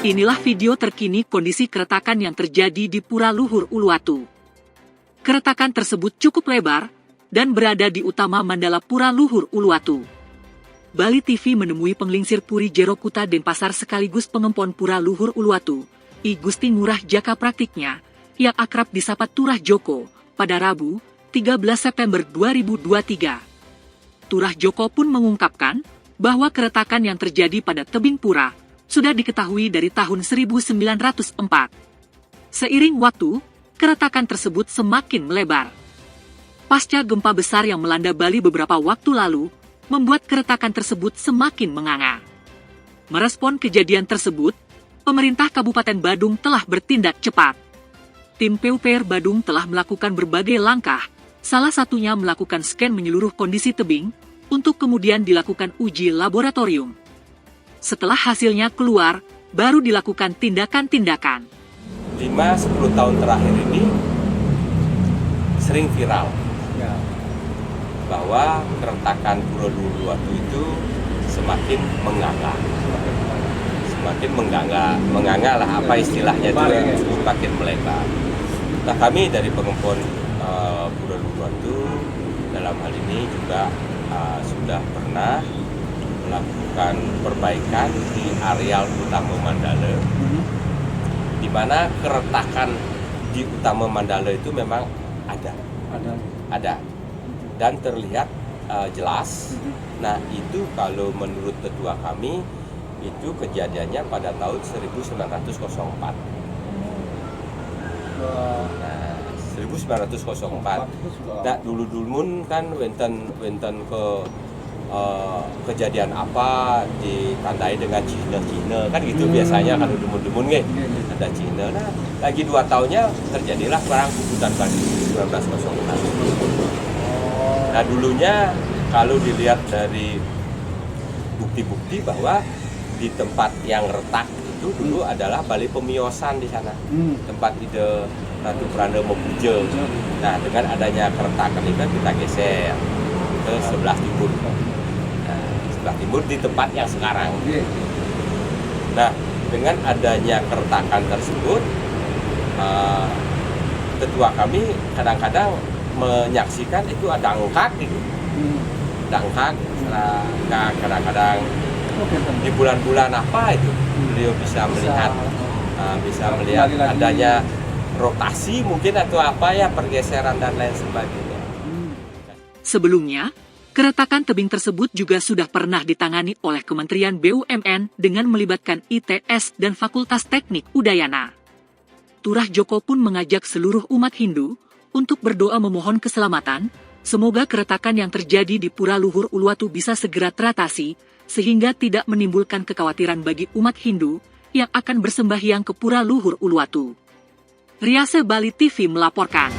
Inilah video terkini kondisi keretakan yang terjadi di Pura Luhur Uluwatu. Keretakan tersebut cukup lebar dan berada di utama Mandala Pura Luhur Uluwatu. Bali TV menemui penglingsir Puri Jerokuta Denpasar sekaligus pengempon Pura Luhur Uluwatu, I Gusti Ngurah Jaka Praktiknya, yang akrab disapa Turah Joko, pada Rabu, 13 September 2023. Turah Joko pun mengungkapkan bahwa keretakan yang terjadi pada tebing pura sudah diketahui dari tahun 1904. Seiring waktu, keretakan tersebut semakin melebar. Pasca gempa besar yang melanda Bali beberapa waktu lalu, membuat keretakan tersebut semakin menganga. Merespon kejadian tersebut, pemerintah Kabupaten Badung telah bertindak cepat. Tim PUPR Badung telah melakukan berbagai langkah, salah satunya melakukan scan menyeluruh kondisi tebing, untuk kemudian dilakukan uji laboratorium. Setelah hasilnya keluar, baru dilakukan tindakan-tindakan. 5-10 tahun terakhir ini sering viral bahwa keretakan Pura Luhur Uluwatu itu semakin menganga lah apa istilahnya itu semakin melebar. Nah, kami dari pengempon Pura Luhur Uluwatu dalam hal ini juga sudah pernah melakukan perbaikan di areal utama Mandala, di mana keretakan di utama Mandala itu memang ada dan terlihat jelas. Nah, itu kalau menurut tetua kami itu kejadiannya pada tahun 1904. Nah, 1904. Nah, dulu kan wenten ke kejadian apa ditandai dengan Cina kan gitu biasanya kalau demun-demun ada Cina. Nah, lagi 2 tahunnya terjadilah perang Puputan Bali 1906. Nah, dulunya kalau dilihat dari bukti-bukti bahwa di tempat yang retak itu dulu adalah Bali Pemiosan di sana, tempat ide Ratu Pranda Mepuja. Nah, dengan adanya keretakan itu kita geser ke sebelah timur. Sebelah timur di tempat yang sekarang. Nah, dengan adanya keretakan tersebut, tetua kami kadang-kadang menyaksikan itu ada angkat gitu. Ada angkat, kadang-kadang di bulan-bulan apa itu beliau bisa melihat adanya rotasi mungkin atau apa ya, pergeseran dan lain sebagainya. Sebelumnya, keretakan tebing tersebut juga sudah pernah ditangani oleh Kementerian BUMN dengan melibatkan ITS dan Fakultas Teknik Udayana. Turah Joko pun mengajak seluruh umat Hindu untuk berdoa memohon keselamatan, semoga keretakan yang terjadi di Pura Luhur Uluwatu bisa segera teratasi, sehingga tidak menimbulkan kekhawatiran bagi umat Hindu yang akan bersembahyang ke Pura Luhur Uluwatu. Riase Bali TV melaporkan.